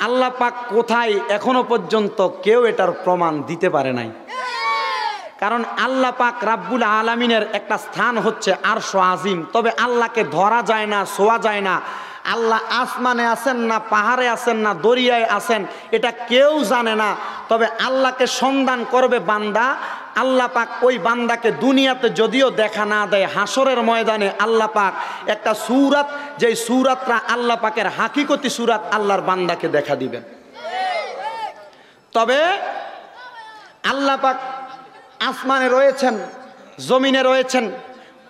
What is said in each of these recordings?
আল্লাহ পাক কোথায় এখনো পর্যন্ত কেউ এটার প্রমাণ দিতে পারে নাই। কারণ আল্লাহ পাক রাব্বুল আলামিনের একটা স্থান হচ্ছে আরশ আজিম, তবে আল্লাহকে ধরা যায় না, ছোঁয়া যায় না। আল্লাহ আসমানে আছেন না পাহাড়ে আছেন না দরিয়ায় আছেন এটা কেউ জানে না। তবে আল্লাহকে সন্ধান করবে বান্দা, আল্লাহ পাক ওই বান্দাকে দুনিয়াতে যদিও দেখা না দেয়, হাসরের ময়দানে আল্লাহ পাক একটা সূরাত, যেই সূরাতটা আল্লাহ পাকের হাকিকতি সূরাত, আল্লাহর বান্দাকে দেখা দিবেন। তবে আল্লাহ পাক আসমানে রয়েছেন, জমিনে রয়েছেন,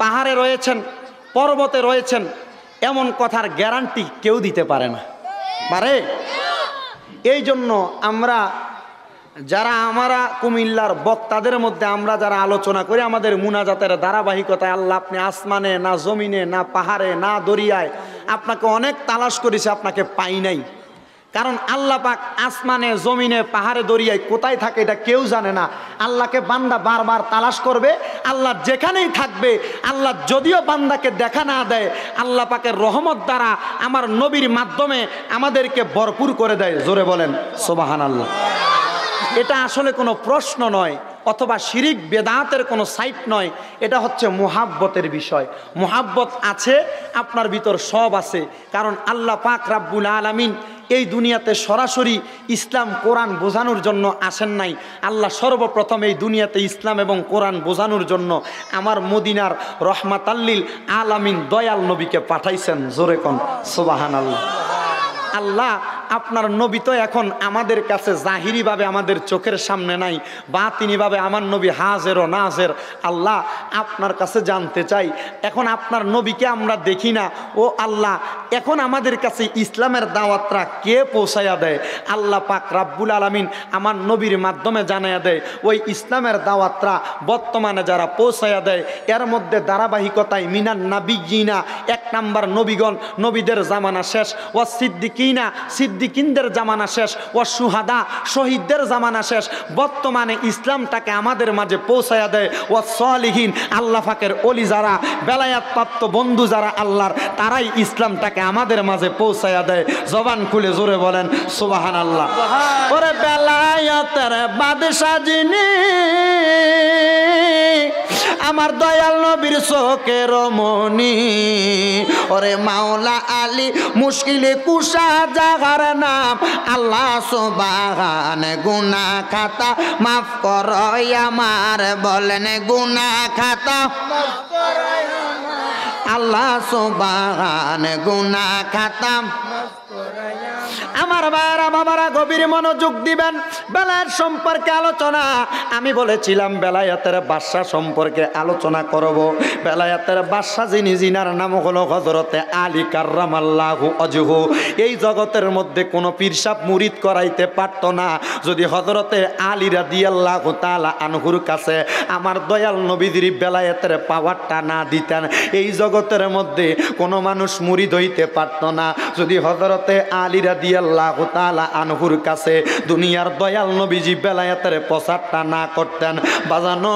পাহাড়ে রয়েছেন, পর্বতে রয়েছেন, এমন কথার গ্যারান্টি কেউ দিতে পারে না, পারে? এই জন্য আমরা আমরা কুমিল্লার বক্তাদের মধ্যে আমরা যারা আলোচনা করি, আমাদের মুনাজাতের ধারাবাহিকতায় আল্লাহ আপনি আসমানে না জমিনে না পাহাড়ে না দরিয়ায়, আপনাকে অনেক তালাশ করেছে, আপনাকে পাই নাই। কারণ আল্লাহ পাক আসমানে জমিনে পাহাড়ে দরিয়ায় কোথায় থাকে এটা কেউ জানে না। আল্লাহকে বান্দা বারবার তালাশ করবে, আল্লাহ যেখানেই থাকবে। আল্লাহ যদিও বান্দাকে দেখা না দেয়, আল্লাহ পাকের রহমত দ্বারা আমার নবীর মাধ্যমে আমাদেরকে ভরপুর করে দেয়। জোরে বলেন সুবহানাল্লাহ। এটা আসলে কোনো প্রশ্ন নয়, অথবা শিরিক বেদাতের কোনো সাইট নয়, এটা হচ্ছে মুহাব্বতের বিষয়। মুহাব্বত আছে আপনার ভিতর, সব আছে। কারণ আল্লাহ পাক রাব্বুল আলামিন এই দুনিয়াতে সরাসরি ইসলাম কোরআন বোঝানোর জন্য আসেন নাই। আল্লাহ সর্বপ্রথম এই দুনিয়াতে ইসলাম এবং কোরআন বোঝানোর জন্য আমার মদিনার রহমাতাল্লিল আলামিন দয়াল নবীকে পাঠাইছেন। জোরে কোন সুবহানাল্লাহ। আল্লাহ আপনার নবী তো এখন আমাদের কাছে জাহিরিভাবে আমাদের চোখের সামনে নাই, বাতিনিভাবে আমার নবী হাজের ও নাজের। আল্লাহ আপনার কাছে জানতে চাই, এখন আপনার নবীকে আমরা দেখি না, ও আল্লাহ এখন আমাদের কাছে ইসলামের দাওয়াতটা কে পৌঁছাইয়া দেয়? আল্লাহ পাক রাব্বুল আলামিন আমার নবীর মাধ্যমে জানাইয়া দেয় ওই ইসলামের দাওয়াতটা বর্তমানে যারা পৌঁছাইয়া দেয়, এর মধ্যে ধারাবাহিকতায় মিনান নাবিয়িনা, 1 নাম্বার নবীগণ, নবীদের জামানা শেষ। ও সিদ্দিকিনা, সিদ্দিকিনদের জামানা শেষ। ও সুহাদা, শহীদদের জামানা শেষ। বর্তমানে ইসলামটাকে আমাদের মাঝে পৌঁছাইয়া দেয় ও সালিহিন, আল্লাহ পাকের ওলি যারা, বেলায়াত প্রাপ্ত বন্ধু যারা আল্লাহর, তারাই ইসলামটাকে আমাদের মাঝে পৌঁছাইয়া দেয়। জবান খুলে জোরে বলেন সুবহানাল্লাহ। ওরে বেলায়াতের বাদশা যিনি, আমার দয়াল নবীর চোখের মনি, ওরে মাওলা আলী মুশকিলে কুশা জাগার নাম, আল্লাহ সুবহান গুনাহ খাতা মাফ করো আমার, বলেন গুনাহ খাতা মাফ করো আমার, আল্লাহ সুবহান গুনাহ খাতা মাফ করো আমার। ভাইরা বাবারা গভীর মনোযোগ দিবেন। বেলায়েত সম্পর্কে আলোচনা, আমি বলেছিলাম বেলায়েতের বাদশা সম্পর্কে আলোচনা করব। বেলায়েতের বাদশা যিনি, জিনার নাম হলো হযরতে আলী কাররামাল্লাহু ওয়াজহু। এই জগতের মধ্যে কোনো পীরসাব মুরিদ করাইতে পারত না যদি হযরতে আলী রাদিয়াল্লাহু তাআলা আনহুর কাছে আমার দয়াল নবীজির বেলায়েতের পাওয়ারটা না দিতেন। এই জগতের মধ্যে কোনো মানুষ মুরিদ হইতে পারত না যদি হযরতে আলী রাদিয়াল্লাহু তাআলা আনহুর কাছে দুনিয়ার দয়াল নবীজি বেলায়েতের প্রচারটা না করতেন। বাজানো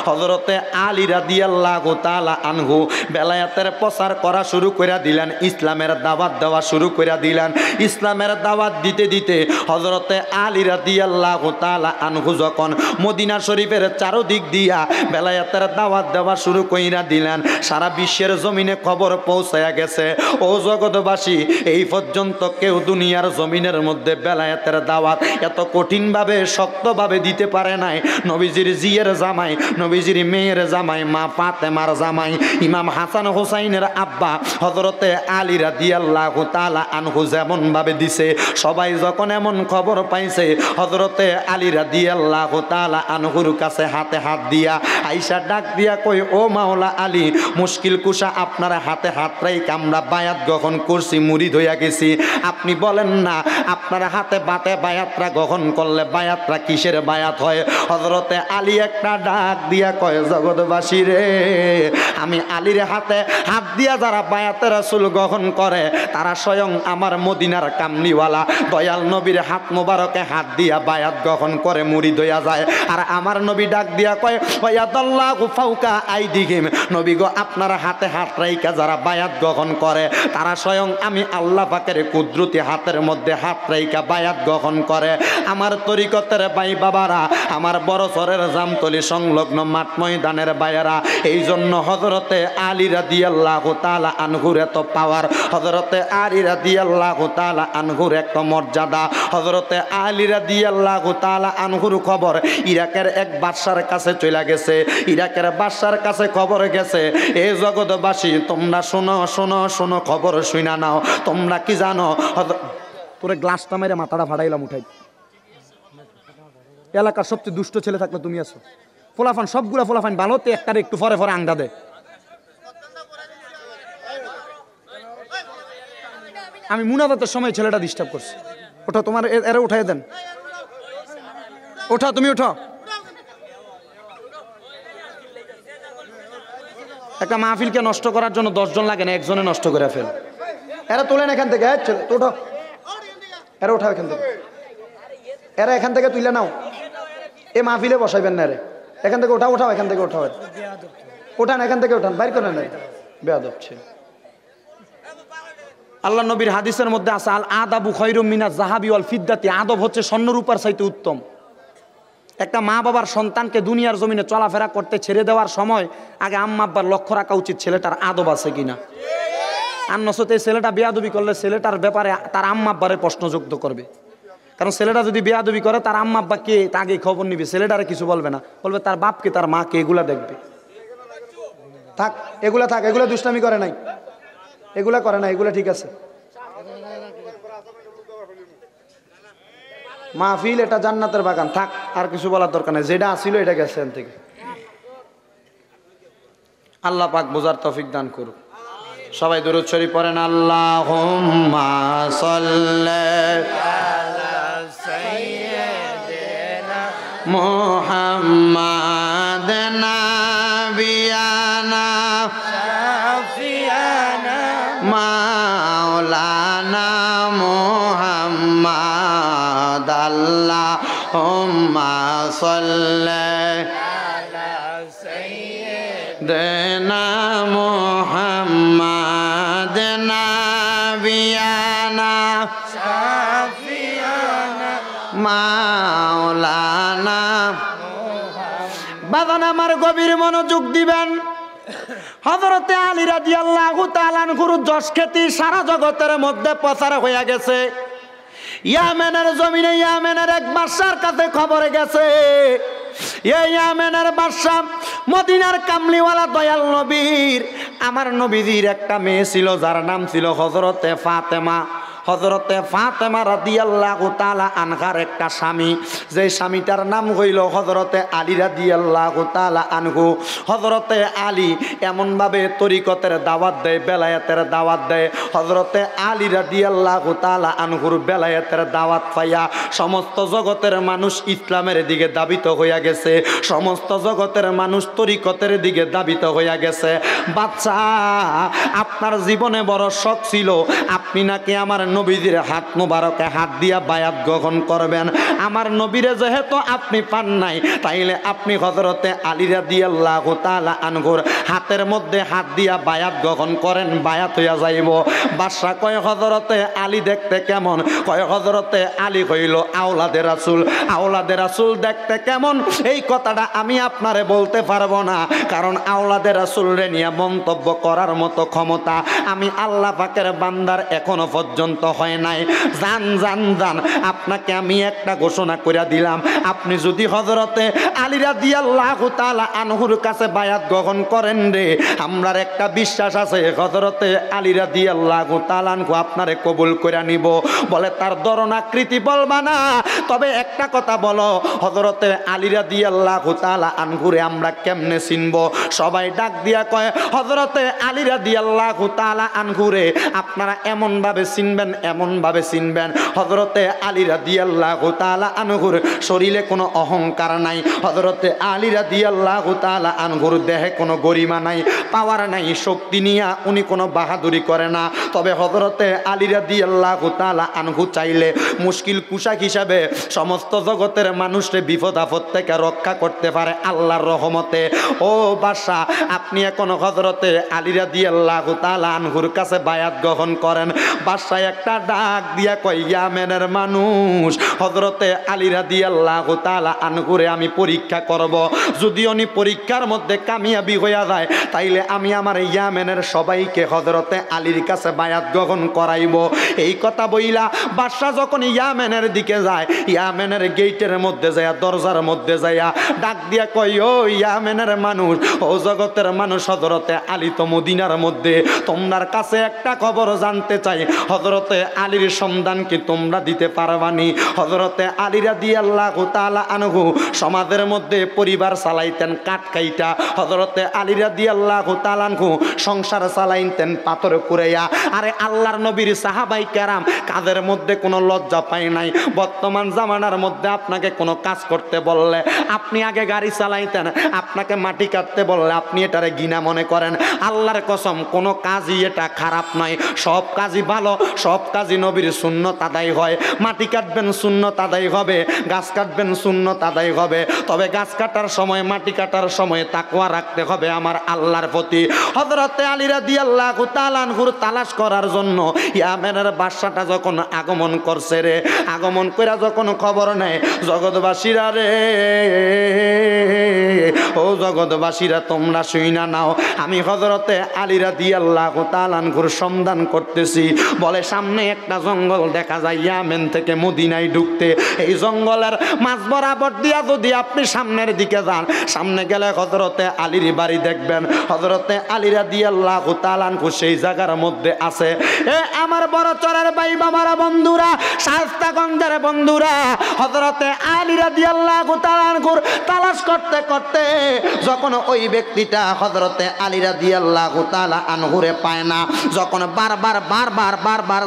হযরতে আলী রাদিয়াল্লাহু তাআলা আনহু বেলায়েতের প্রচার করা শুরু করে দিলেন, ইসলামের দাওয়াত দেওয়া শুরু করে দিলেন। ইসলামের দাওয়াত দিতে দিতে হযরতে আলী রাদিয়াল্লাহু তাআলা আনহু যখন মদিনা শরীফের চারদিক দিয়া বেলায়েতের দাওয়াত দেওয়া শুরু কইরা দিলেন, সারা বিশ্বের জমিনে খবর পৌঁছায়া গেছে, ও জগৎবাসী এই পর্যন্ত কেউ দুনিয়ার জমিনের মধ্যে বেলায়েতের দাওয়াত এত কঠিনভাবে শক্তভাবে দিতে পারে নাই। নবীজির জিয়ের জামাই, নবীজির মেয়ের জামাই, মা ফাতেমার জামাই, ইমাম হাসান হোসাইনের আব্বা হযরতে আলী রাদিয়াল্লাহু তাআলা আনহু যেমন ভাবে দিছে, সবাই যখন এমন খবর পাইছে হযরতে আলী রাদিয়াল্লাহু তাআলা আনহুর কাছে হাতে হাত দিয়া আয়েশা ডাক দিয়া কই, ও মাওলা আলী মুশকিল কুশা আপনার হাতে হাত রাইখ আমরা বায়াত গ্রহণ করছি, মুরিদ হইয়া গেছি। দিছি, আপনি বলেন না আপনার হাতে বাতে বায়াতরা গ্রহণ করলে বায়াতরা কিসের বায়াত হয়? হযরতে আলী একটা ডাক দিয়া কয়, জগৎবাসী রে, আমি আলীর হাতে হাত দিয়া যারা বায়াতে রাসূল গ্রহণ করে তারা স্বয়ং আমার মদিনার কামলিওয়ালা দয়াল নবীর হাত মোবারকে হাত দিয়া বায়াত গ্রহণ করে মুরিদ হইয়া যায়। আর আমার নবী ডাক দিয়া কয়, ওয়ায়াদাল্লাহু ফাওকা আইদিহিম, নবী গো আপনার হাতে হাত রাইখা যারা বায়াত গ্রহণ করে তারা স্বয়ং আমি আল্লাহ পাকের কুদরতি হাতের মধ্যে হাত রাইখা বায়াত গ্রহণ করে। আমার তরিকতের ভাই বাবারা, আমার বড় সরের জামতলি সংলগ্ন মাঠ ময়দানের ভাইয়েরা, এই জন্য হযরতে আলী রাদিয়াল্লাহু তাআলা আনহুর এত পাওয়ার, হযরতে আলী রাদিয়াল্লাহু তাআলা আনহুর এত মর্যাদা। হযরতে আলী রাদিয়াল্লাহু তাআলা আনহুর খবর ইরাকের এক বাদশার কাছে চলে গেছে। ইরাকের বাদশার কাছে খবর গেছে, এই জগৎবাসী তোমরা শোনো শোনো শোনো, খবর শুনা নাও। তোমরা কি জানো? তোরে গ্লাসটা মেরে মাথাটা ফাটাইলাম উঠাই। এলাকার সবচেয়ে দুষ্ট ছেলে থাকলে তুমি আছো। ফোলাফান সবগুলা ফোলাফান ভালোতে একটারে একটু পরে পরে আংডা দেয়। আমি মুনাজাতের সময় ছেলেটা ডিস্টার্ব করছি। ওঠা, তোমার এরা উঠাই দেন। ওঠা, তুমি ওঠো। একটা মাহফিলকে নষ্ট করার জন্য 10 জন লাগে না, একজনে নষ্ট করে ফেল। এরা তোলেন এখান থেকে, ছেলে তো ওঠো, এরা ওঠাও এখান থেকে, এরা এখান থেকে তুলে নাও। এ মাহফিলে বসাইবেন না রে, এখান থেকে ওঠাও, ওঠাও এখান থেকে ওঠাও, ওঠান এখান থেকে, ওঠান বাইর করেন। বেয়াদব ছেলে। আল্লাহ নবীর হাদিসের মধ্যে আছে, আল আদাবু খায়রুম মিনাজ যাহাবি ওয়াল ফিদ্দাতি, আদব হচ্ছে স্বর্ণ রূপার চাইতে উত্তম। একটা মা বাবার সন্তানকে দুনিয়ার জমিনে চলাফেরা করতে ছেড়ে দেওয়ার সময় আগে আম্মা আব্বার লক্ষ্য রাখা উচিত ছেলেটার আদব আছে কিনা। আর নচেত এই ছেলেটা বেয়াদবি করলে ছেলেটার ব্যাপারে তার আম্মা আব্বারে প্রশ্নযুক্ত করবে। কারণ ছেলেটা যদি বেয়াদবি করে তার আম্মা আব্বা কে আগে খবর নিবে, ছেলেটারে কিছু বলবে না, বলবে তার বাপকে তার মাকে, এগুলা দেখবে। থাক এগুলা, থাক এগুলা দুষ্টামি করে নাই, এগুলা করে না, এগুলা ঠিক আছে। মাহফিল এটা জান্নাতের বাগান, থাক আর কিছু বলার দরকার নেই, যেটা আসিল এটা গেছে এখান থেকে। আল্লাহ পাক বোঝার তৌফিক দান করুক। সবাই দুরূদ শরীফ পড়েন, আল্লাহুম্মা সাল্লি আলা সাইয়্যিদিনা মুহাম্মাদ নাবিয়ানা শাফিয়ানা মাওলানা মুহাম্মাদ, আল্লাহুম্মা সাল্লি আলা সাইয়্যিদিনা মুহাম্মাদ নাবিয়ানা শাফিয়ানা মাওলানা। বাজান আমার গভীর মনোযোগ দিবেন। হযরতে আলী রাদিয়াল্লাহু তাআলা আনহুর যশ খ্যাতি সারা জগতের মধ্যে প্রচার হয়ে গেছে। ইয়ামেনের জমিনে ইয়ামেনের এক বাদশার কাছে খবর গেছে, এই ইয়ামেনের বাদশা মদিনার কামলিওয়ালা দয়াল নবীর, আমার নবীজির একটা মেয়ে ছিল যার নাম ছিল হযরতে ফাতেমা। হযরতে ফাতেমা রাদিয়াল্লাহু তাআলা আনহার একটা স্বামী, যে স্বামীটার নাম হইল হযরতে আলী রাদিয়াল্লাহু তাআলা আনহু। হযরতে আলী এমনভাবে তরিকতের দাওয়াত দেয়, বেলায়েতের দাওয়াত দেয়। হযরতে আলী রাদিয়াল্লাহু তাআলা আনহুর বেলায়েতের দাওয়াত পাইয়া সমস্ত জগতের মানুষ ইসলামের দিকে দাবিত হইয়া গেছে, সমস্ত জগতের মানুষ তরিকতের দিকে দাবিত হইয়া গেছে। বাচ্চা, আপনার জীবনে বড় শখ ছিল আপনি নাকি আমার নবীজির হাত মোবারকে হাত দিয়া বায়াত গ্রহণ করবেন। আমার নবীরে যেহেতু আপনি পান নাই, তাইলে আপনি হযরতে আলী রাদিয়াল্লাহু তাআলা আনহুর হাতের মধ্যে হাত দিয়া বায়াত গ্রহণ করেন, বায়াত হইয়া যাইব। বাদশা কয় হযরতে আলী দেখতে কেমন? কয় হযরতে আলী হইল আওলাদে রাসূল। আওলাদে রাসূল দেখতে কেমন এই কথাটা আমি আপনারে বলতে পারবো না, কারণ আওলাদে রাসূলরে নিয়ে মন্তব্য করার মতো ক্ষমতা আমি আল্লাহ পাকের বান্দার এখনো পর্যন্ত হয় নাই। জান জান জান, আপনাকে আমি একটা ঘোষণা করে দিলাম, আপনি যদি হযরতে আলী রাদিয়াল্লাহু তাআলা আনহুর কাছে বায়াত গ্রহণ করেন রে, আমরার একটা বিশ্বাস আছে হযরতে আলী রাদিয়াল্লাহু তাআলা আনহু আপনারে কবুল করে নিব। বলে তার ধরনাকৃতি বলবা না, তবে একটা কথা বলো, হযরতে আলী রাদিয়াল্লাহু তাআলা আনহুরে আমরা কেমনে চিনব? সবাই ডাক দিয়া কয় হযরতে আলী রাদিয়াল্লাহু তাআলা আনহুরে আপনারা এমন ভাবে চিনবেন, এমন ভাবে চিনবেন হযরতে আলী রাদিয়াল্লাহু তাআলা আনহুর শরীরে কোনো অহংকার নাই, হযরতে আলী রাদিয়াল্লাহু তাআলা আনহুর দেহে কোনো গরিমা নাই, পাওয়ার নাই, শক্তি নিয়ে উনি কোনো বাহাদুরি করে না। তবে হযরতে আলী রাদিয়াল্লাহু তাআলা আনহু চাইলে মুশকিল কুশা হিসাবে সমস্ত জগতের মানুষকে বিপদ আপদ থেকে রক্ষা করতে পারে আল্লাহর রহমতে। ও বাদশা, আপনি এখন হযরতে আলী রাদিয়াল্লাহু তাআলা আনহুর কাছে বায়াত গ্রহণ করেন। বাদশা একটা ডাক দিয়া কয়, ইয়ামেনের মানুষ, হযরতে আলী রাদিয়াল্লাহু তাআলা আনহুরে আমি পরীক্ষা করব, যদি উনি পরীক্ষার মধ্যে কামিয়াবি হইয়া যায় তাইলে আমি আমার ইয়ামেনের সবাইকে হযরতে আলীর কাছে বায়াত গ্রহণ করাইব। এই কথা বইলা বাদশা যখন ইয়ামেনের দিকে যায়, ইয়ামেনের গেটের মধ্যে যায়া, দরজার মধ্যে যায়া ডাক দিয়া কয়, ও ইয়ামেনের মানুষ, ও জগতের মানুষ, হযরতে আলী তো মদিনার মধ্যে, তোমার কাছে একটা খবর জানতে চাই, হযরতে আলীর সন্ধান কি তোমরা দিতে পারবানি? হযরতে আলী রাদিয়াল্লাহু তাআলা আনহু সমাজের মধ্যে পরিবার চালাইতেন কাঠ কাইটা, হযরতে আলী রাদিয়াল্লাহু তাআলা আনহু সংসার চালাইতেন পাথর কুড়াইয়া। আরে আল্লাহর নবীর সাহাবাই কেরাম কাদের মধ্যে কোনো লজ্জা পায় নাই। বর্তমান জামানার মধ্যে আপনাকে কোনো কাজ করতে বললে আপনি আগে গাড়ি চালাইতেন, আপনাকে মাটি কাটতে বললে আপনি এটারে ঘৃণা মনে করেন। আল্লাহর কসম, কোনো কাজই এটা খারাপ নয়, সব কাজই ভালো, সব কাজই নবীর সুন্নত আদায় হয়। মাটি কাটবেন সুন্নত আদায় হবে, গাছ কাটবেন সুন্নত আদায় হবে, তবে গাছ কাটার সময়, মাটি কাটার সময় তাকওয়া রাখতে হবে আমার আল্লাহর প্রতি। হযরতে আলী রাদিয়াল্লাহু তাআলা আনহুর তালাশ করার জন্য ইয়ামেনের বাদশাটা যখন আগমন করছে রে, আগমন কইরা যখন খবর নেয়, জগৎবাসীরা রে, ও জগৎবাসীরা তোমরা শুইনা নাও, আমি হযরতে আলী রাদিয়াল্লাহু তাআলা আনহুর সন্ধান করতেছি। বলে সামনে একটা জঙ্গল দেখা যায় ইয়ামেন থেকে মদিনায় ঢুকতে, এই জঙ্গলের মাঝ বরাবর দিয়া যদি আপনি সামনের দিকে যান, সামনে গেলে হযরতে আলীর বাড়ি দেখবেন। হযরতে আলী রাদিয়াল্লাহু তাআলা আনহু সেই জায়গার মধ্যে আছে। এ আমার বড় চরের ভাই বাবারা, বন্ধুরা, শায়েস্তাগঞ্জের বন্ধুরা, হযরতে আলী রাদিয়াল্লাহু তাআলা আনহুর তালাশ করতে করতে যখন ওই ব্যক্তিটা হযরতে আলী রাদিয়াল্লাহু তাআলা আনহুরে পায় না, যখন বারবার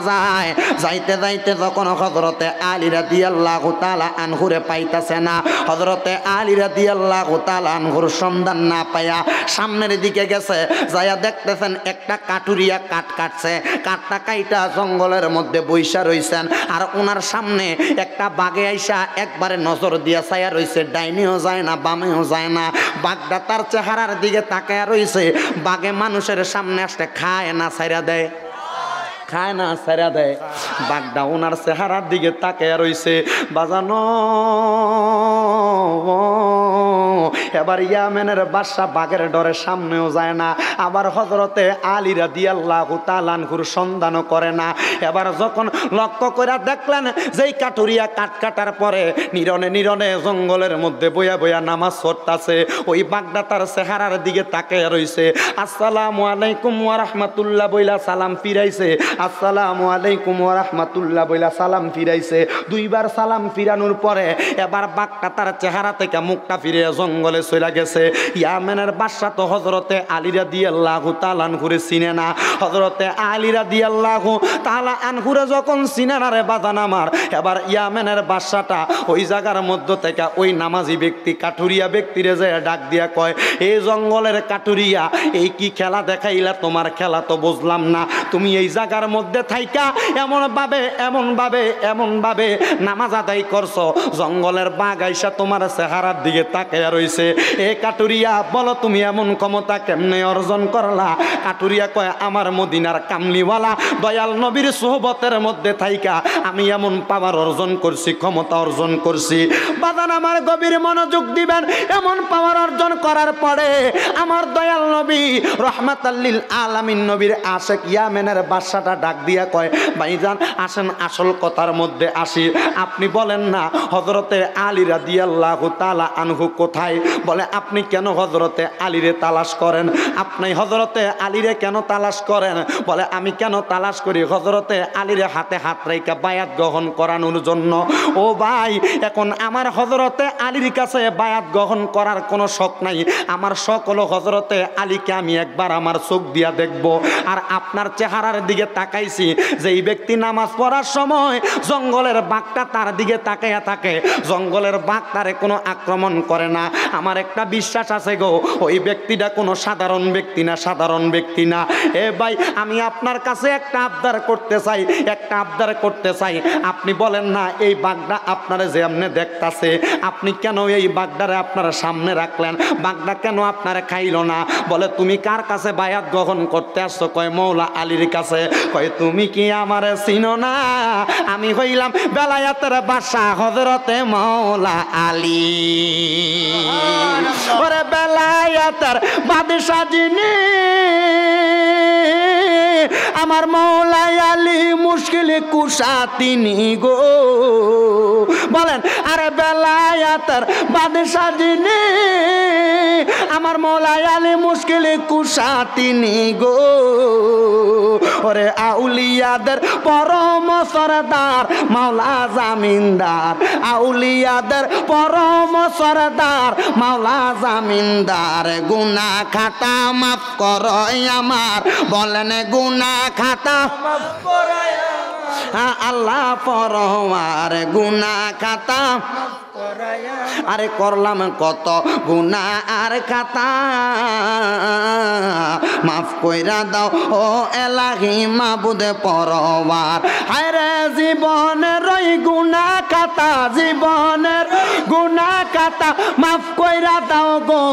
যায়, যাইতে যাইতে যখন হযরতে আলী রাদিয়াল্লাহু তাআলা আনহুরে পাইতাছে না, হযরতে আলী রাদিয়াল্লাহু তাআলা আনহুর সন্ধান না পায়া সামনের দিকে গেছে, যাইয়া দেখতেছেন একটা কাটুরিয়া কাঠ কাটছে, কাঠটা কাইটা জঙ্গলের মধ্যে বইসা রইছেন, আর ওনার সামনে একটা বাঘে আইসা একবারে নজর দিয়া ছায়া রইছে, ডাইনেও যায় না বামেও যায় না, বাঘটা তার চেহারার দিকে তাকায়া রইছে। বাঘে মানুষের সামনে আসতে খায় না ছাইরা দেয়, খায় না ছাইরা দেয়, বাঘটা ওনার চেহারার দিকে তাকায়া রইছে। বাজানো এবার ইয়ামেনের বাদশা বাঘের ডরে সামনেও যায় না, আবার হযরতে আলী রাদিয়াল্লাহু তাআলা আনহুর সন্ধানও করে না। এবার যখন লক্ষ্য করে দেখলেন যেই কাটুরিয়া কাট কাটার পরে নিরনে নিরনে জঙ্গলের মধ্যে বইয়া বইয়া নামাজ পড়তাছে, ওই বাঘটা তার চেহারার দিকে তাকায়া রইছে। আসসালামু আলাইকুম ওয়া রাহমাতুল্লাহ বইলা সালাম ফিরাইছে, আসসালামু আলাইকুম ওয়া রাহমাতুল্লাহ বইলা সালাম ফিরাইছে। দুইবার সালাম ফিরানোর পরে এবার বাঘটা তার চেহারা থেকে মুখটা ফিরে জঙ্গলে চলে গেছে। ইয়ামেনের বাদশা তো হযরতে আলী রাদিয়াল্লাহু তাআলা আনহুরে চিনে না। হযরতে আলী রাদিয়াল্লাহু তাআলা আনহুরে যখন চিনে না রে বাদান আমার, এবার ইয়ামেনের বাদশাটা ওই জায়গার মধ্য থেকে ওই নামাজি ব্যক্তি কাটুরিয়া ব্যক্তিরে যে ডাক দিয়া কয়, এই জঙ্গলের কাটুরিয়া, এই কি খেলা দেখাইলা? তোমার খেলা তো বুঝলাম না, তুমি এই জায়গার মধ্যে থাইকা এমন ভাবে নামাজ আদায় করছো, জঙ্গলের বাঘ আইসা তোমার চেহারার দিকে তাকায়া রইছে। এ কাটুরিয়া, বলো তুমি এমন ক্ষমতা কেমনে অর্জন করলা? কাটুরিয়া কয়, আমার মদিনার কামলিওয়ালা দয়াল নবীর সোহবতের মধ্যে থাইকা আমি এমন পাওয়ার অর্জন করছি, ক্ষমতা অর্জন করছি। বাদান আমার গভীর মনোযোগ দিবেন, এমন পাওয়ার অর্জন করার পরে আমার দয়াল নবী রহমাতাল লিল আলামিন নবীর আশিক ইয়ামেনের বাদশাটা ডাক দিয়া কয়, ভাইজান আসেন আসল কথার মধ্যে আসি, আপনি বলেন না হযরতে আলী রাদিয়াল্লাহু তাআলা আনহু কোথায়? বলে আপনি কেন হযরতে আলীরে তালাশ করেন? আপনি হযরতে আলীরে কেন তালাশ করেন? বলে আমি কেন তালাশ করি? হযরতে আলীরে হাতে হাত রেখে বায়াত গ্রহণ করানোর জন্য। ও ভাই, এখন আমার হযরতে আলীর কাছে বায়াত গ্রহণ করার কোনো শখ নাই। আমার শখ হলো হযরতে আলীকে আমি একবার আমার চোখ দিয়া দেখব। আর আপনার চেহারার দিকে তাকাইছি, যে এই ব্যক্তি নামাজ পড়ার সময় জঙ্গলের বাঘটা তার দিকে তাকাইয়া থাকে, জঙ্গলের বাঘ তারে কোনো আক্রমণ করে না। আমার একটা বিশ্বাস আছে গো, ওই ব্যক্তিটা কোনো সাধারণ ব্যক্তি না, সাধারণ ব্যক্তি না। এ ভাই, আমি আপনার কাছে একটা আবদার করতে চাই, একটা আবদার করতে চাই। আপনি বলেন না, এই বাঘটা আপনারা যে এমনি দেখতাছে, আপনি কেন এই বাঘটারে আপনারা সামনে রাখলেন? বাঘটা কেন আপনারা খাইল না? বলে তুমি কার কাছে বায়াত গ্রহণ করতে আসছো? কয় মৌলা আলীর কাছে। কয় তুমি কি আমারে চিনো না? আমি হইলাম বেলায়েতের বাদশা হযরতে মৌলা আলী। ওরে বেলায়েতের বাদশা যিনি, আমার মৌলা আলী মুশকিল কুশা তিনি গো। বলেন, আরে বেলায়েতের বাদশা যিনি, আমার মৌলা আলী মুশকিল কুশা তিনি গো। ওরে আউলিয়াদের পরম সরদার মাওলা জামিনদার, আউলিয়াদের পরম সরদার মাওলা জামিনদার। গুনাহ খাতা মাফ করো আমার, বলেন গুনাহ খাতা মাফ করো আল্লাহ পরমার। গুনাহ খাতা আরে করলাম কত গুনাহ আর খাতা, মাফ কইরা দাও ও এলাহি মাবুদ পরওয়ার। হায়রে জীবনের ওই গুনাহ খাতা, জীবনের গুনাহ খাতা মাফ কইরা দাও গো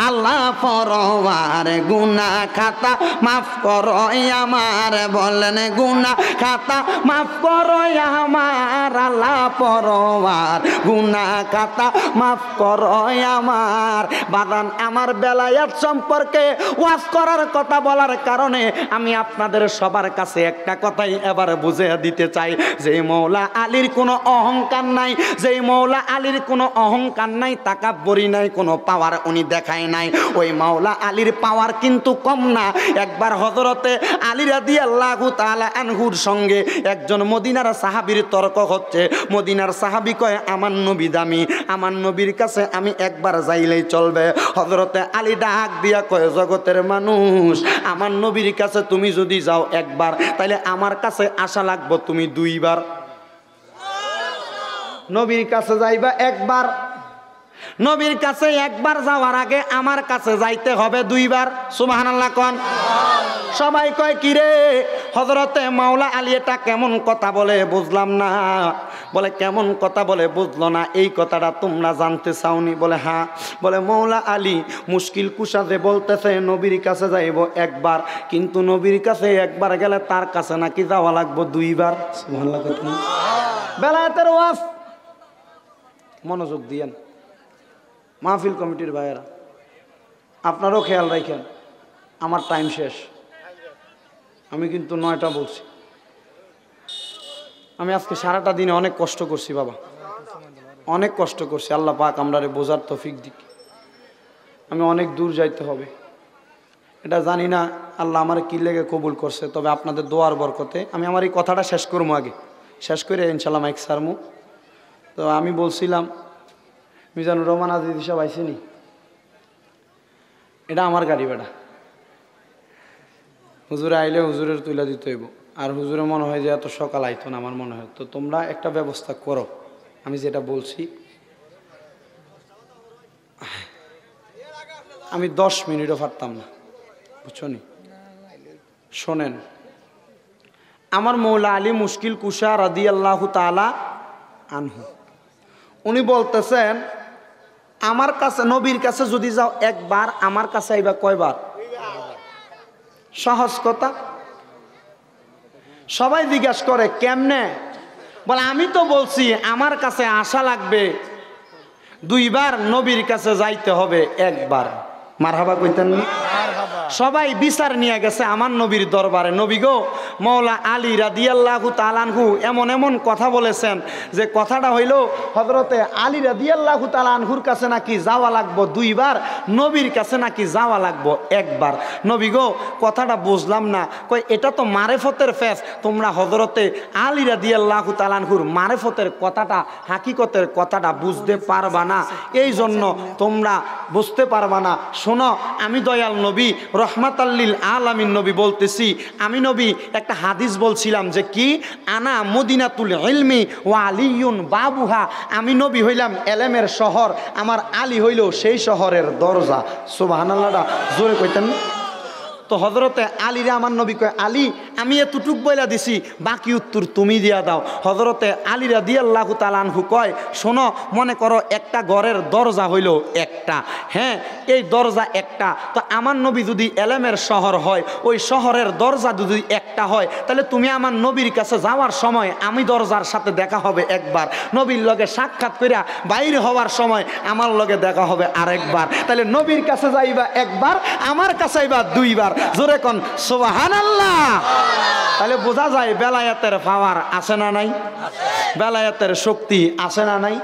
আল্লাহ পরওয়ার। গুনাহ খাতা মাফ করো আমার, বলেন গুনাহ খাতা মাফ করো আমার আল্লাহ পরওয়ার। গুনাহ খাতা মাফ করো আমার। বাদান, আমার বেলায়েত সম্পর্কে ওয়াজ করার কথা বলার কারণে আমি আপনাদের সবার কাছে একটা কথাই এবার বুঝিয়ে দিতে চাই, যে মৌলা আলীর কোনো অহংকার নাই, যে মৌলা আলীর কোনো অহংকার নাই, তাকাব্বুরি নাই, কোনো পাওয়ার উনি দেখায় নাই। ওই মৌলা আলীর পাওয়ার কিন্তু কম না। একবার হযরতে আলী রাদিয়াল্লাহু তাআলা আনহুর সঙ্গে একজন মদিনার সাহাবীর তর্ক হচ্ছে। মদিনার সাহাবী কয়, আমার নবী দামি, আমার নবীর কাছে আমি একবার যাইলেই চলবে। হযরতে আলী ডাক দিয়া কয়, জগতের মানুষ, আমার নবীর কাছে তুমি যদি যাও একবার, তাহলে আমার কাছে আসা লাগবে তুমি দুইবার। নবীর কাছে যাইবা একবার, নবীর কাছে একবার যাওয়ার আগে আমার কাছে যাইতে হবে দুইবার। সুবহানাল্লাহ কোন। সবাই কয়, কি রে হযরতে মাওলা আলী এটা কেমন কথা বলে বুঝলাম না। বলে কেমন কথা বলে বুঝলো না, এই কথাটা তোমরা জানতে চাওনি? বলে হ্যাঁ। বলে মৌলা আলী মুশকিল কুশা যে বলতেছে নবীর কাছে যাইব একবার, কিন্তু নবীর কাছে একবার গেলে তার কাছে নাকি যাওয়া লাগবে দুইবার। সুবহানাল্লাহ। বেলায়েতের ওয়াজ মনোযোগ দিয়েন মাহফিল কমিটির ভাইয়েরা, আপনারও খেয়াল রাখেন। আমার টাইম শেষ, আমি কিন্তু 9টা বলছি। আমি আজকে সারাটা দিনে অনেক কষ্ট করছি বাবা, অনেক কষ্ট করছি। আল্লাহ পাক আমরারে বোঝার তৌফিক দিক। আমি অনেক দূর যাইতে হবে, এটা জানি না আল্লাহ আমার কি লেগে কবুল করছে। তবে আপনাদের দোয়ার বরকতে আমি আমার এই কথাটা শেষ করবো, আগে শেষ করে ইনশাল্লাহ মাইক সারমু। তো আমি বলছিলাম মিজানুর রহমান আজিজ সব আইসেনি, এটা আমার গাড়ি বেটা, হুজুরে আইলে হুজুরের তুলে দিতে হইব। আর হুজুরে মনে হয় যে এত সকাল আইতো না, আমার মনে হয়। তো তোমরা একটা ব্যবস্থা করো, আমি যেটা বলছি। আমি 10 মিনিটও পারতাম না, বুঝছো নি? শোনেন, আমার মৌলা আলী মুশকিল কুশা রাদিয়াল্লাহু তাআলা আনহু, উনি বলতেছেন আমার কাছে নবীর কাছে যদি যাও একবার, আমার কাছে আইবা কয়বার? সহজ কথা। সবাই জিজ্ঞাসা করে কেমনে? বলে আমি তো বলছি আমার কাছে আসা লাগবে দুইবার, নবীর কাছে যাইতে হবে একবার। মারহাবা কইতেন না? সবাই বিচার নিয়ে গেছে আমার নবীর দরবারে। নবী গো, মওলা আলী রাদিয়াল্লাহু তাআলা আনহু এমন এমন কথা বলেছেন যে কথাটা হইল হযরতে আলী রাদিয়াল্লাহু তাআলা আনহুর কাছে নাকি যাওয়া লাগবো 2 বার, নবীর কাছে নাকি যাওয়া লাগবো 1 বার। নবী গো, কথাটা বুঝলাম না। কয় এটা তো মারেফতের ফেস, তোমরা হযরতে আলী রাদিয়াল্লাহু তাআলা আনহুর মারেফতের কথাটা, হাকিকতের কথাটা বুঝতে পারবা না, এই জন্য তোমরা বুঝতে পারবা না। শোনো, আমি দয়াল নবী রহমাতাল্লিল আলামিন নবী বলতেছি। আমি নবী একটা হাদিস বলছিলাম যে কি, আনা মদিনাতুল ইলমি ওয়া আলিয়ুন বাবুহা, আমি নবী হইলাম এলেমের শহর, আমার আলী হইল সেই শহরের দরজা। সুবহানাল্লাহ, জোরে কইতেন। তো হযরতে আলীরে আমার নবী কয়, আলী আমি এতটুক বইলা দিছি, বাকি উত্তর তুমি দিয়া দাও। হযরতে আলী রাদিয়াল্লাহু তাআলা আনহু কয়, শোনো, মনে করো একটা ঘরের দরজা হইল একটা, হ্যাঁ এই দরজা একটা, তো আমার নবী যদি এলেমের শহর হয়, ওই শহরের দরজা যদি একটা হয়, তাহলে তুমি আমার নবীর কাছে যাওয়ার সময় আমি দরজার সাথে দেখা হবে একবার, নবীর লগে সাক্ষাৎ কইরা বাইরে হওয়ার সময় আমার লগে দেখা হবে আরেকবার, তাহলে নবীর কাছে যাইবা একবার, আমার কাছে যাইবা 2 বার। জোরে কোন সুবহানাল্লাহ। তাহলে বোঝা যায় বেলায়েতের পাওয়ার আছে না নাই, বেলায়েতের শক্তি আছে না নাই।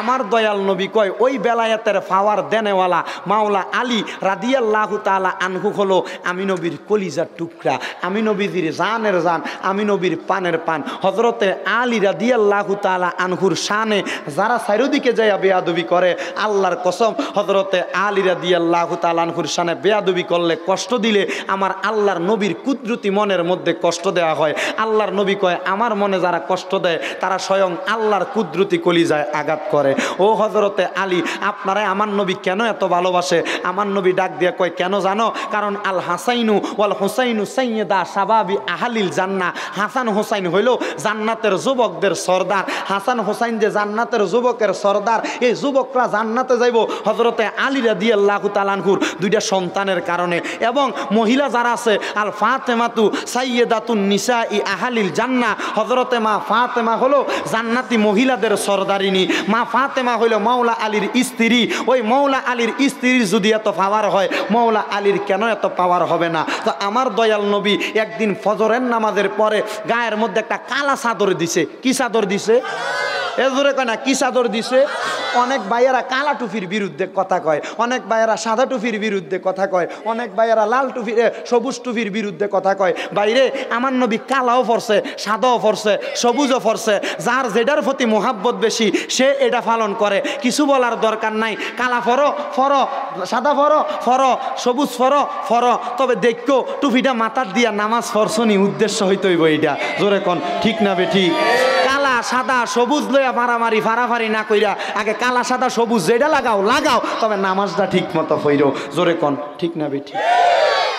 আমার দয়াল নবী কয়, ওই বেলায়েতের পাওয়ার দেনেওয়ালা মাওলা আলী রাদিয়াল্লাহু তাআলা আনহু হলো আমি নবীর কলিজার টুকরা, আমি নবীর জানের জান, আমি নবীর পানের পান। হযরতে আলী রাদিয়াল্লাহু তাআলা আনহুর শানে যারা চারিদিকে যাইয়া বেয়াদবি করে, আল্লাহর কসম হযরতে আলী রাদিয়াল্লাহু তাআলা আনহুর শানে বেয়াদবি করলে, কষ্ট দিলে আমার আল্লাহর নবীর কুদরতি মনের মধ্যে কষ্ট দেওয়া হয়। আল্লাহর নবী কয়, আমার মনে যারা কষ্ট দেয় তারা স্বয়ং আল্লাহর কুদরতি কলিজায় আঘাত করে। ও হযরতে আলী, আপনারাই আমার নবী কেন এত ভালোবাসে? আমার নবী ডাক দিয়ে কয়, কেন জানো? কারণ আল হাসাইনু ওয়াল হুসাইনু সাইয়্যিদা শাবাবি আহলিল জান্নাহ, হাসান হুসাইন হইল জান্নাতের যুবকদের সরদার। হাসান হুসাইন যে জান্নাতের যুবকের সরদার, এই যুবকরা জান্নাতে যাইব হযরতে আলী রাদিয়াল্লাহু তাআলা আনহুর 2টা সন্তানের কারণে। এবং মহিলা যারা আছে, আল ফাতেমাতু সাইয়্যিদাতুন নিসাই আহলিল জান্নাহ, হযরতে মা ফাতেমা হলো জান্নাতি মহিলাদের সরদারিনী। মা ফাতেমা হইল মাওলা আলীর স্ত্রী। ওই মাওলা আলীর স্ত্রীর যদি এত পাওয়ার হয়, মাওলা আলীর কেন এত পাওয়ার হবে না? তো আমার দয়াল নবী একদিন ফজরের নামাজের পরে গায়ের মধ্যে একটা কালা চাদর দিছে। কি চাদর দিছে? এজোরে কয় না, কি চাদর দিছে? অনেক ভাইয়েরা কালা টুপির বিরুদ্ধে কথা কয়, অনেক ভাইয়েরা সাদা টুপির বিরুদ্ধে কথা কয়, অনেক ভাইয়েরা লাল টুপির সবুজ টুপির বিরুদ্ধে কথা কয়। বাইরে আমার নবী কালাও পরছে, সাদাও পরছে, সবুজও পরছে। যার যেটার প্রতি মোহাব্বত বেশি সে এটা পালন করে, কিছু বলার দরকার নাই। কালা ফরো ফরো, সাদা ফরো ফরো, সবুজ ফরো ফরো, তবে দেখো টুপিটা মাথার দিয়া নামাজ পড়ছনি, উদ্দেশ্য হইতে হইব এইটা। জোরে কোন ঠিক না বে ঠিক? কালা সাদা সবুজ লইয়া মারামারি ফারাফারি না কইরা আগে কালা সাদা সবুজ যেটা লাগাও লাগাও, তবে নামাজটা ঠিক মতো হইরো। জোরে কোন ঠিক না বে ঠিক?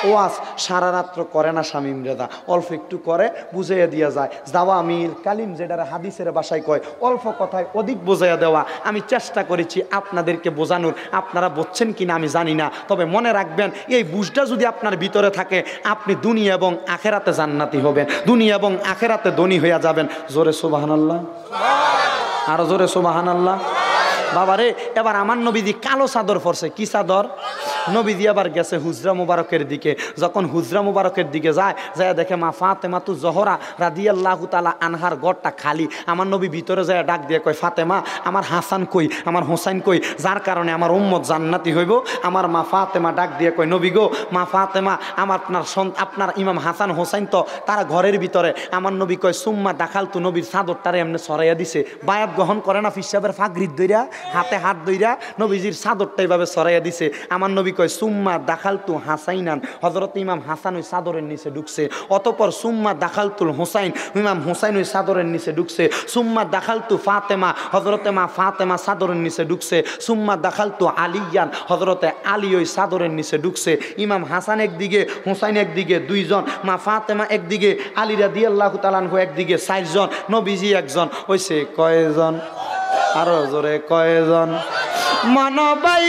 ওয়াজ সারা রাত্র করে না শামীম রেদা, অল্প একটু করে বুঝাইয়া দিয়া যায়। জাওয়ামিল কালিম যেটার হাদিসের ভাষায় কয়, অল্প কথায় অধিক বোঝাইয়া দেওয়া। আমি চেষ্টা করেছি আপনাদেরকে বোঝানোর, আপনারা বুঝছেন কিনা আমি জানি না, তবে মনে রাখবেন এই বুঝটা যদি আপনার ভিতরে থাকে, আপনি দুনিয়া এবং আখেরাতে জান্নাতি হবেন, দুনিয়া এবং আখেরাতে ধনী হইয়া যাবেন। জোরে সুবহানাল্লাহ, আরো জোরে সুবহানাল্লাহ। বাবারে, এবার আমার নবীজি কালো চাদর পরছে। কি চাদর? নবীজি আবার গেছে হুজরা মুবারকের দিকে। যখন হুজরা মুবারকের দিকে যায়, দেখে মা ফাতেমাতু জোহরা রাদিয়াল্লাহু তাআলা আনহার ঘরটা খালি। আমার নবী ভিতরে যায় ডাক দিয়ে কয়, ফাতেমা, আমার হাসান কই, আমার হোসাইন কই, যার কারণে আমার উম্মত জান্নাতি হইব? আমার মা ফাতেমা ডাক দিয়ে কয়, নবী গো, মা ফাতেমা, আপনার ইমাম হাসান হোসাইন তো তারা ঘরের ভিতরে। আমার নবী কয়, সুম্মা দাখাল তু, নবীর চাদরটারে এমনি সরাইয়া দিছে। বায়াত গ্রহণ করে না ফিসাবের ফাগরিদ দইরা, হাতে হাত দইরা নবীজির চাদরটা এইভাবে সরাইয়া দিছে। আমার নবী কয়, সুম্মা দাখালতু হাসাইনান, হযরত ইমাম হাসান ওই চাদরের নিচে ঢুকছে। অতঃপর সুম্মা দাখালতুল হোসাইন, ইমাম হোসাইন ওই চাদরের নিচে ঢুকছে। সুম্মা দাখালতু ফাতেমা, হযরতে মা ফাতেমা চাদরের নিচে ঢুকছে। সুম্মা দাখালতু আলিয়ান, হযরতে আলী ওই চাদরের নিচে ঢুকছে। ইমাম হাসান একদিকে, হোসাইন একদিকে, 2 জন, মা ফাতেমা একদিকে, আলী রাদিয়াল্লাহু তাআলা আনহু একদিকে, 4 জন, নবীজি 1 জন। হইছে কয়জন? আরো জোরে কয়জন? মনবাই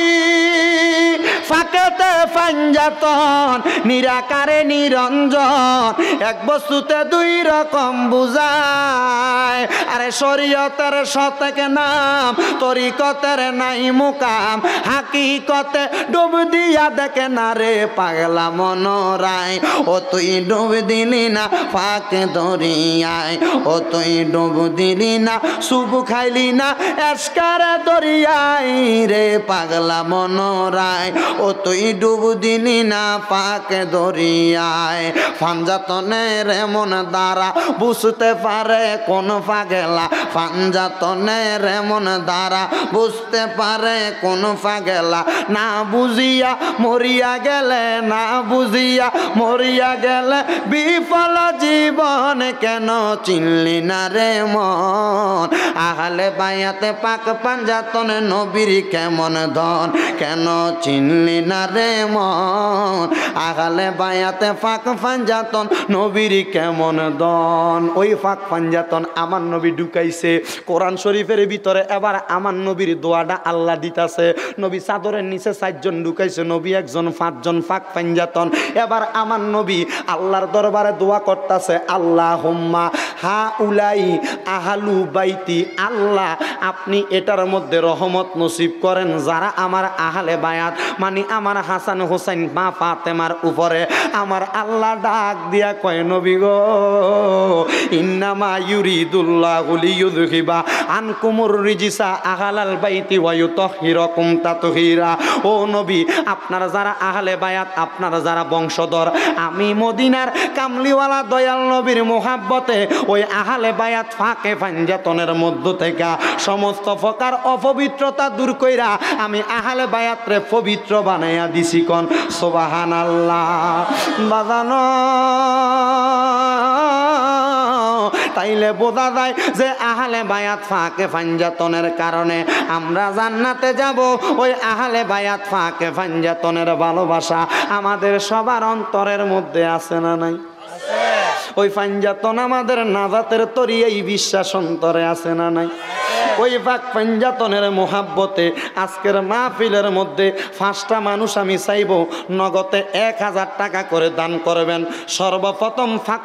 ফাঁকেতে ফাঞ্জাতন, নিরাকারে নিরঞ্জন, এক বস্তুতে 2 রকম বুঝায়। নাই, আরে শরীয়তের শতক নাম, তরিকতের নাই মুকাম, হাকিকতে ডুব দিয়া দেখে না রে পাগলা মনোরায়। ও তুই ডুব দিলি না ফাঁকে দরিয়ায়, ও তুই ডুব দিলি না সুপ খাইলি না এসকারে দরিয়ায় রে পাগলা মনোরায়। ও তুই ডুব দিলি না পাকে দরিয়ায়। ফানজাতনের এমন দ্বারা বুঝতে পারে কোন পাগলা, ফানজাতনের এমন দ্বারা বুঝতে পারে কোন পাগলা। না বুঝিয়া মরিয়া গেলে, না বুঝিয়া মরিয়া গেলে বিফল জীবন, কেন চিনলি না রে মন। আহলে বায়াতে পাক পাঞ্জাতন নবীর কেমন ধন, কেন চিনলি না রে মন। আহলে বায়াতে পাক পাঞ্জাতন নবীর কেমন ধন। ওই পাক পাঞ্জাতন আমার নবী ঢুকাইছে কোরআন শরীফের ভিতরে। এবার আমার নবীর দোয়াটা আল্লাহ দিতাছে। নবী চাদরের নিচে 4 জন ঢুকাইছে, নবী একজন, 5 জন পাক পাঞ্জাতন। এবার আমার নবী আল্লাহর দরবারে দোয়া করতেছে, আল্লাহুম্মা হা উলাই আহালু বাইতি। আল্লাহ আপনি এটার মধ্যে রহমত নসিব করেন যারা আমার আহলে বায়াত, মানে আমার হাসান হোসেন মা ফাতেমার উপরে। আমার আল্লাহ ডাক দিয়া কয়, নবী গো ইন্নামা ইউরিদুল্লাহু লিইয়ুযহিবা আনকুমুর রিজিসা আহলাল বাইতি ওয়া ইউতাহহিরাকুম তাতহীরা। ও নবী আপনারা যারা আহলে বায়াত, আপনারা যারা বংশধর, আমি মদিনার কামলিওয়ালা দয়াল নবীর মোহাব্বতে ওই আহলে বায়াত ফাঁকে পাঞ্জাতনের মধ্য থেকে সমস্ত প্রকার অপবিত্রতা দূর কইরা আমি আহলে বায়াতরে পবিত্র বানাইয়া দিছি। কোন সুবহানাল্লাহ। বাজানো তাইলে বোঝা যায় যে আহলে বায়াত ফাঁকে পাঞ্জাতনের কারণে আমরা জান্নাতে যাব। ওই আহলে বায়াত ফাঁকে পাঞ্জাতনের ভালোবাসা আমাদের সবার অন্তরের মধ্যে আছে না নাই? ওই পাঞ্জাতন আমাদের নাজাতের তরি, এই বিশ্বাস অন্তরে আছে না নাই? ওই পাক পাঞ্জাতনের মোহাব্বতে আজকের মাহফিলের মধ্যে 5টা মানুষ আমি চাইব নগদে 1000 টাকা করে দান করবেন। সর্বপ্রথম পাক